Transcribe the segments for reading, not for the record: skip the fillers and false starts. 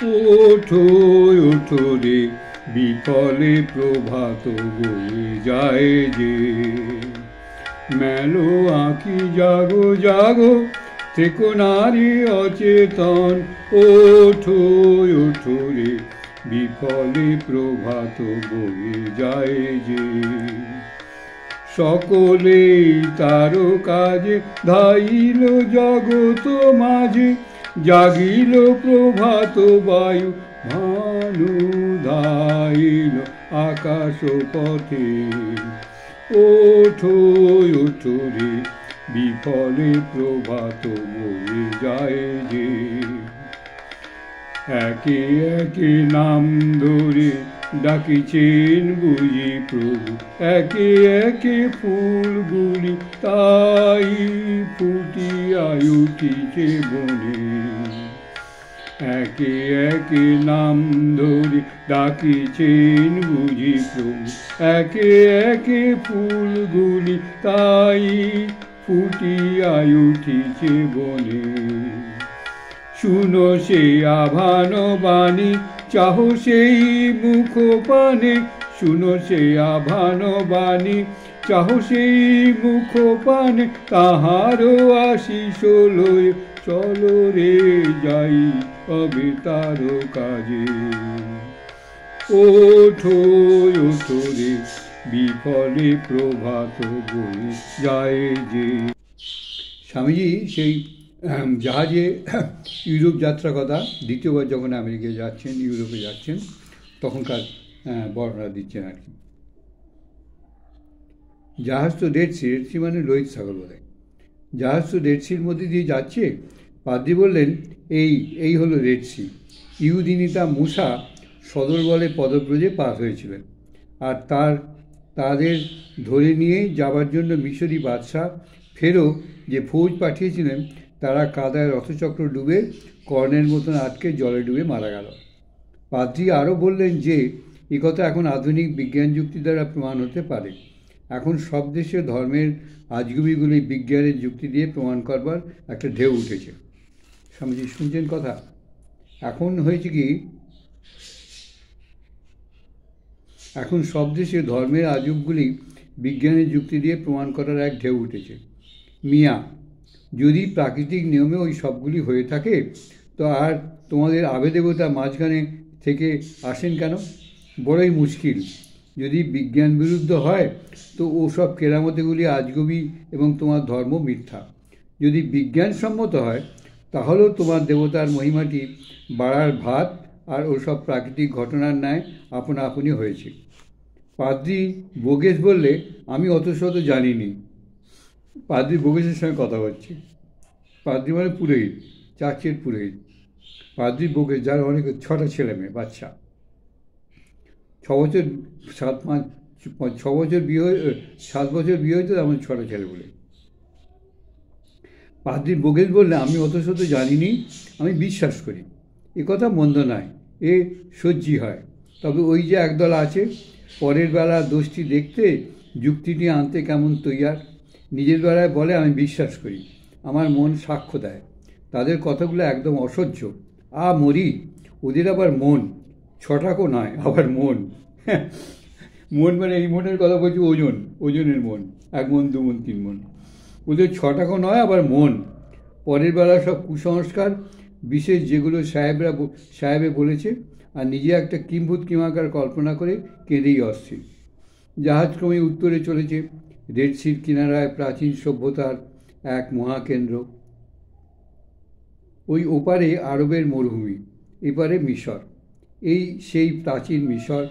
ওঠো ওঠো রে বিফলে প্রভাত বয়ে যায় যে, মেলো আঁকি জাগো জাগো থেকো নারী অচেতন, ওঠো ওঠো রে বিফলে প্রভাত বয়ে যায় যে। সকলেই তার কাজে ধাইল জগৎ মাঝে, জাগিল প্রভাত বায়ু ভানু ধাইল আকাশ পথে, ওঠো ওঠো রে বিফলে প্রভাত বয়ে যায় যে। একে একে নাম ধরে ডাকিছেন বুঝি প্রভু, একে একে ফুলগুলি তাই ফুটিয়া উঠিছে বনে। একে একে নাম ধরে ডাকিছেন বুঝি প্রভু, একে একে ফুলগুলি তাই ফুটিয়া উঠিছে বনে। শুনো সে আভান বাণী, চাহো সেই মুখ পানে, শুনো সে আভান বাণী, চাহো সেই মুখ পানে, তাহারও আশিস লয়ে চলো রে যাই হবে তার কাজে। ওঠো ওঠো রে বিফলে প্রভাত বয়ে যায় যে। স্বামীজি সেই জাহাজে ইউরোপ যাত্রা কথা, দ্বিতীয়বার যখন আমেরিকায় যাচ্ছেন, ইউরোপে যাচ্ছেন, তখনকার বর্ণনা দিচ্ছেন আর কি। জাহাজ তো রেড সি মানে লোহিত সাগর বলে, জাহাজ তো রেড সির মধ্যে দিয়ে যাচ্ছে। পাদ্রী বললেন, এই হলো রেড সি। ইহুদিনিতা মুসা সদর বলে পদব্রজে পার হয়েছিলেন, আর তাদের ধরে নিয়ে যাবার জন্য মিশরি বাদশাহ ফেরো যে ফৌজ পাঠিয়েছিলেন, তারা কাদায় রথচক্র ডুবে কর্ণের মতন আটকে জলে ডুবে মারা গেল। পাদ্রী আরও বললেন যে একথা এখন আধুনিক বিজ্ঞান যুক্তি দ্বারা প্রমাণ হতে পারে। এখন সব দেশে ধর্মের আজগুবিগুলি বিজ্ঞানের যুক্তি দিয়ে প্রমাণ করবার একটা ঢেউ উঠেছে। স্বামীজি শুনছেন কথা? এখন হয়েছে কি, এখন সব দেশে ধর্মের আজবগুলি বিজ্ঞানের যুক্তি দিয়ে প্রমাণ করার এক ঢেউ উঠেছে। মিয়া, যদি প্রাকৃতিক নিয়মে ওই সবগুলি হয়ে থাকে, তো আর তোমাদের আবেদেবতা মাঝখানে থেকে আসেন কেন? বড়ই মুশকিল। যদি বিজ্ঞান বিরুদ্ধ হয়, তো ওসব কেরামতিগুলি আজগুবি এবং তোমার ধর্ম মিথ্যা। যদি বিজ্ঞানসম্মত হয়, তাহলেও তোমার দেবতার মহিমাটি বাড়ার ভাত আর ওসব প্রাকৃতিক ঘটনার ন্যায় আপনা আপনি হয়েছে। পাদ্রী বোগেশ বললে, আমি অত শত জানিনি। পাদ্রী বোগেশের সঙ্গে কথা হচ্ছে। পাদ্রী মানে পুরোহিত, চার্চের পুরোহিত। পাদ্রী বোগেশ, যার অনেক 6টা ছেলে মেয়ে, বাচ্চা, 7 বছর বিয়ে হয়েছে, তেমন 6টা ছেলে বলে। পাদ্রী বোগেশ বললে, আমি অত শত জানিনি, আমি বিশ্বাস করি। এ কথা মন্দ নয়, এ সহ্যি হয়। তবে ওই যে একদল আছে, পরের বেলা দোষটি দেখতে যুক্তিটি আনতে কেমন তৈয়ার, নিজের বেলায় বলে আমি বিশ্বাস করি, আমার মন সাক্ষ্য দেয়। তাদের কথাগুলো একদম অসহ্য। মরি, ওদের আবার মন 6টাকও নয়, আবার মন। মন মানে এই মনের কথা বলছি, ওজনের মন, 1 মন 2 মন 3 মন। ওদের 6টাকও নয়, আবার মন। পরের বেলা সব কুসংস্কার বিশেষ যেগুলো সাহেবে বলেছে, আর নিজে একটা কিম্ভূত কিমাকার কল্পনা করে কেঁদেই অস্থির। জাহাজ ক্রমে উত্তরে চলেছে। রেড সির কিনারায় প্রাচীন সভ্যতার এক মহাকেন্দ্র। ওই ওপারে আরবের মরুভূমি, এপারে মিশর। এই সেই প্রাচীন মিশর।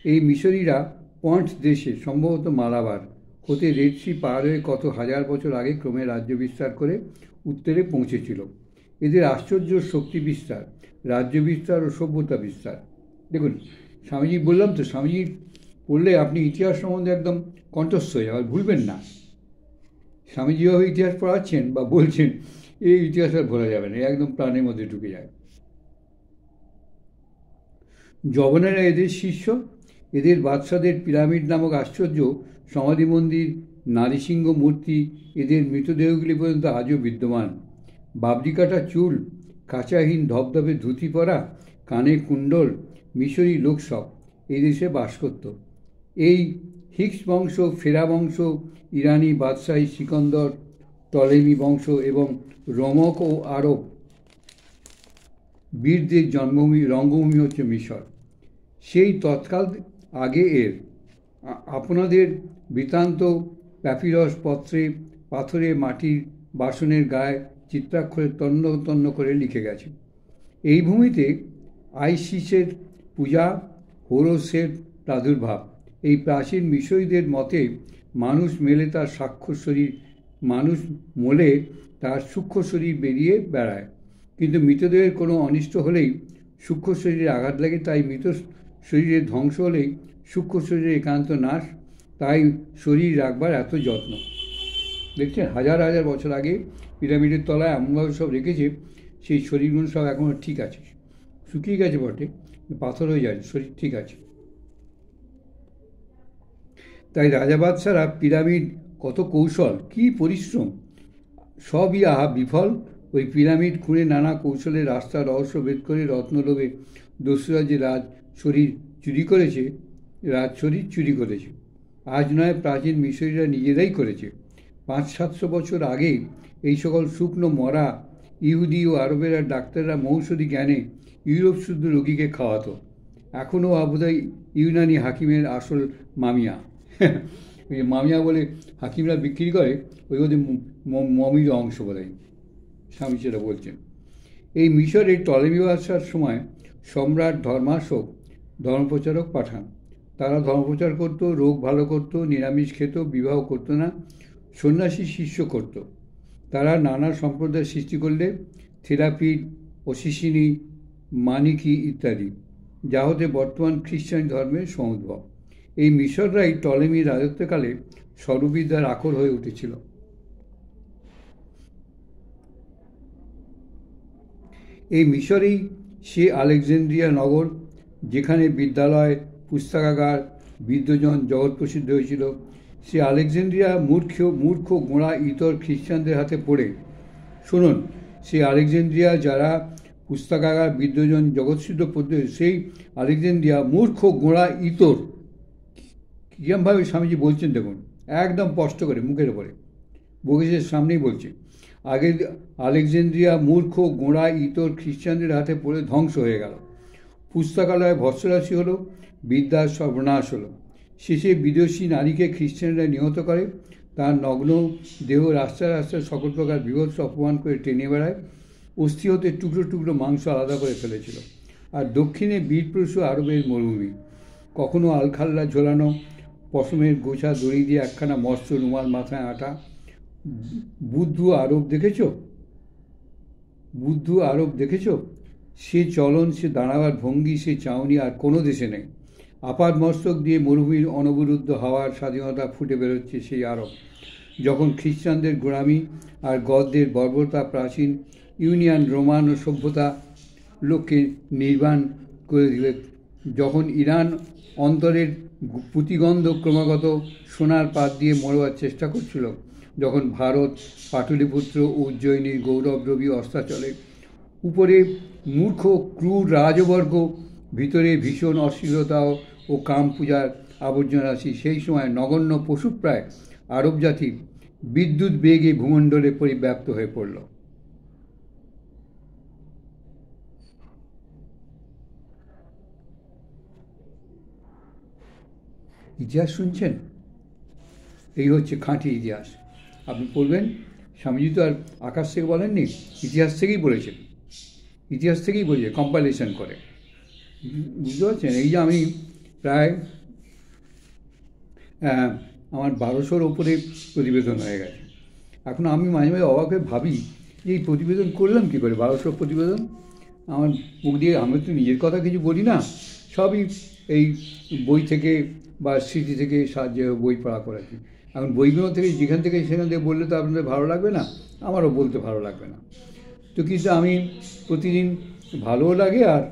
এই মিশরীরা পন্ট দেশে, সম্ভবত মালাবার হতে রেড সি পার হয়ে কত হাজার বছর আগে ক্রমে রাজ্য বিস্তার করে উত্তরে পৌঁছেছিল। এদের আশ্চর্য শক্তি বিস্তার, রাজ্য বিস্তার ও সভ্যতা বিস্তার। দেখুন, স্বামীজি বললাম তো, স্বামীজি পড়লে আপনি ইতিহাস সম্বন্ধে একদম কণ্ঠস্থ হয়ে যাবেন, ভুলবেন না। স্বামীজি যেভাবে ইতিহাস পড়াচ্ছেন বা বলছেন, এই ইতিহাস আর ভোলা যাবে না, একদম প্রাণের মধ্যে ঢুকে যায়। যবনেরা এদের শিষ্য। এদের বাদশাদের পিরামিড নামক আশ্চর্য সমাধি মন্দির, নারীসিংহ মূর্তি, এদের মৃতদেহগুলি পর্যন্ত আজও বিদ্যমান। বাবরি কাটা চুল, কাঁচাহীন ধবধবে ধুতি পরা, কানে কুণ্ডল, মিশরী লোক সব এই দেশে বাস করত। এই হিক্স বংশ, ফেরা বংশ, ইরানি বাদশাহী সিকন্দর, টলেমি বংশ এবং রোমক ও আরব বীরদের জন্মভূমি, রঙ্গভূমি হচ্ছে মিশর। সেই তৎকাল আগে এর আপনাদের বৃত্তান্ত প্যাপিরস পত্রে, পাথরে, মাটির বাসনের গায়ে চিত্রাক্ষরে তন্ন তন্ন করে লিখে গেছে। এই ভূমিতে আইসিসের পূজা, হোরসের প্রাদুর্ভাব। এই প্রাচীন মিশরীদের মতে মানুষ মেলে তার সাক্ষ্য শরীর, মানুষ মোলে তার সূক্ষ্ম শরীর বেরিয়ে বেড়ায়, কিন্তু মৃতদেহের কোনো অনিষ্ট হলেই সূক্ষ্ম শরীরে আঘাত লাগে। তাই মৃত শরীরের ধ্বংস হলেই সূক্ষ্ম শরীরের একান্ত নাশ। তাই শরীর রাখবার এত যত্ন। দেখছেন, হাজার হাজার বছর আগে পিরামিডের তলায় এমনভাবে সব রেখেছে, সেই শরীরগুলো সব এখনও ঠিক আছে। শুকিয়ে গেছে বটে, পাথর হয়ে যায়, শরীর ঠিক আছে। তাই রাজা বাদশারা পিরামিড কত কৌশল, কি পরিশ্রম, সবই আহা বিফল। ওই পিরামিড খুঁড়ে নানা কৌশলে রাস্তা রহস্য ভেদ করে রত্নলোভে দস্যুরা যে রাজ শরীর চুরি করেছে। আজ নয়, প্রাচীন মিশরীরা নিজেরাই করেছে। 500-700 বছর আগে এই সকল শুকনো মরা ইহুদি ও আরবেরা ডাক্তাররা মৌষধি জ্ঞানে ইউরোপ শুদ্ধ রোগীকে খাওয়াতো। এখনও বোধহয় ইউনানি হাকিমের আসল মামিয়া ওই যে মামিয়া বলে হাকিমরা বিক্রি করে, ওই ওদের মমির অংশ বোধহয়, স্বামী সেটা বলছেন। এই মিশরে টলেমি বাদশার সময় সম্রাট ধর্মাশোক ধর্মপ্রচারক পাঠান। তারা ধর্মপ্রচার করত, রোগ ভালো করত, নিরামিষ খেত, বিবাহ করত না, সন্ন্যাসী শিষ্য করত। তারা নানা সম্প্রদায় সৃষ্টি করলে থেরাপিড, অশিসিনী, মানিকি ইত্যাদি, যা হতে বর্তমান খ্রিস্টান ধর্মের সমুদ্ভব। এই মিশররাই টলেমির রাজত্বকালে সর্ববিদ্যার আখর হয়ে উঠেছিল। এই মিশরেই সে আলেকজান্দ্রিয়া নগর, যেখানে বিদ্যালয়, পুস্তকাগার, বিদ্বজন জগৎ প্রসিদ্ধ হয়েছিল। সে আলেকজান্দ্রিয়া মূর্খ গোঁড়া ইতর খ্রিস্টানদের হাতে পড়ে, শুনুন, সেই আলেকজান্দ্রিয়া যারা পুস্তকাগার, বিদ্বজন জগৎসিদ্ধ পদ্ধতি, সেই আলেকজান্দ্রিয়া মূর্খ গোঁড়া ইতর, কিরমভাবে স্বামীজি বলছেন দেখুন, একদম স্পষ্ট করে মুখের ওপরে বগিসের সামনেই বলছে। আগে আলেকজান্দ্রিয়া মূর্খ গোঁড়া ইতর খ্রিস্টানদের হাতে পড়ে ধ্বংস হয়ে গেল। পুস্তকালয় ভস্মরাশি হলো, বিদ্যার সর্বনাশ হলো। শেষে বিদেশী নারীকে খ্রিস্টানরা নিহত করে, তার নগ্ন দেহ রাস্তায় রাস্তায় সকল প্রকার বিভৎস অপমান করে টেনে বেড়ায়। অস্থি হতে টুকরো টুকরো মাংস আলাদা করে ফেলেছিল। আর দক্ষিণে বীরপুরুষ আরবের মরুভূমি, কখনো আলখাল্লা ঝোলানো পশমের গোছা দড়ি দিয়ে একখানা মস্ত রুমাল মাথায় আটা। বুদ্ধু আরব দেখেছ? সে চলন, সে দাঁড়াবার ভঙ্গি, সে চাউনি আর কোনো দেশে নেই। আপাদ মস্তক দিয়ে মরুভূমির অনবরুদ্ধ হাওয়ার স্বাধীনতা ফুটে বেরোচ্ছে সেই আরব। যখন খ্রিস্টানদের গোড়ামি আর গদদের বর্বরতা প্রাচীন ইউনিয়ন রোমান ও সভ্যতা লোককে নির্বাণ করে দিলে, যখন ইরান অন্তরের পুঁতিগন্ধ ক্রমাগত সোনার পাত দিয়ে মরবার চেষ্টা করছিল, যখন ভারত পাটলিপুত্র ও উজ্জয়িনীর গৌরবরবি অস্তাচলে, উপরে মূর্খ ক্রূর রাজবর্গ, ভিতরে ভীষণ অশ্লীলতা ও কাম পূজার আবর্জনা রাশি, সেই সময় নগণ্য পশুপ্রায় আরব জাতি বিদ্যুৎ বেগে ভূমণ্ডলে পরিব্যাপ্ত হয়ে পড়ল। ইতিহাস শুনছেন? এই হচ্ছে খাঁটি ইতিহাস। আপনি পড়বেন, স্বামীজি তো আর আকাশ থেকে বলেননি, ইতিহাস থেকেই বলেছেন, কম্পাইলেশন করে। বুঝতে পারছেন? এই যে আমি প্রায় আমার 1200-র ওপরে প্রতিবেদন হয়ে গেছে। এখন আমি মাঝে মাঝে অবাক হয়ে ভাবি যে এই প্রতিবেদন করলাম কী করে, 1200 প্রতিবেদন। আমার মুখ দিয়ে আমি তো নিজের কথা কিছু বলি না, সবই এই বই থেকে বা স্মৃতি থেকে সাহায্যে বই পড়া করেছি। এখন বইগুলো থেকে যেখান থেকে সেখান থেকে বললে তো আপনাদের ভালো লাগবে না, আমারও বলতে ভালো লাগবে না। তো কিন্তু আমি প্রতিদিন ভালোও লাগে, আর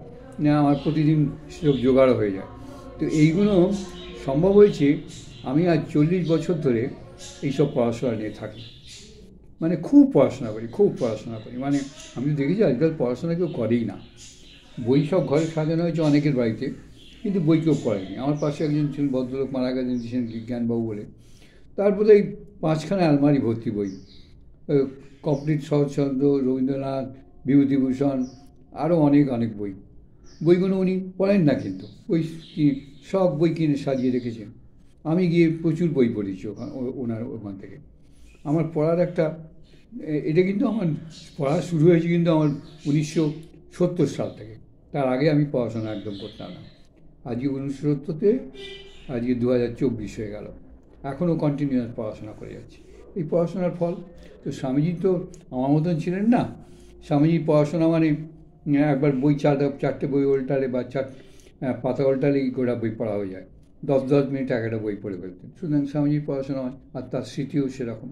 আমার প্রতিদিন সেসব জোগাড় হয়ে যায়। তো এইগুলো সম্ভব হয়েছে, আমি আজ 40 বছর ধরে এইসব পড়াশোনা নিয়ে থাকি। মানে খুব পড়াশোনা করি। মানে আমি দেখেছি আজকাল পড়াশোনা কেউ করেই না। বই সব ঘরে সাজানো হয়েছে অনেকের বাড়িতে, কিন্তু বই কেউ পড়েনি। আমার পাশে একজন ছিলেন, ভদ্রলোক মারা গেছেন, দিয়েছেন জ্ঞানবাবু বলে। তারপরে এই 5খানা আলমারি ভর্তি বই, কমপ্লিট শরৎচন্দ্র, রবীন্দ্রনাথ, বিভূতিভূষণ, আরও অনেক অনেক বই। বইগুলো উনি পড়েন না, কিন্তু ওই সব বই কিনে সাজিয়ে রেখেছেন। আমি গিয়ে প্রচুর বই পড়েছি ওনার ওখান থেকে। আমার পড়ার একটা, এটা কিন্তু আমার পড়া শুরু হয়েছে কিন্তু আমার 1970 সাল থেকে। তার আগে আমি পড়াশোনা একদম করতাম না। আজকে 1970-তে, আজকে 2024 হয়ে গেল, এখনও কন্টিনিউয়াস পড়াশোনা করে যাচ্ছি। এই পড়াশোনার ফল। তো স্বামীজি তো আমার মতন ছিলেন না। স্বামীজি পড়াশোনা মানে একবার বই চারটে বই উল্টালে বা পাতা উল্টালেই গোটা বই পড়া হয়ে যায়। 10 মিনিট একটা বই পড়ে ফেলতেন। সুতরাং স্বামীজির পড়াশোনা হয়, আর তার স্মৃতিও সেরকম।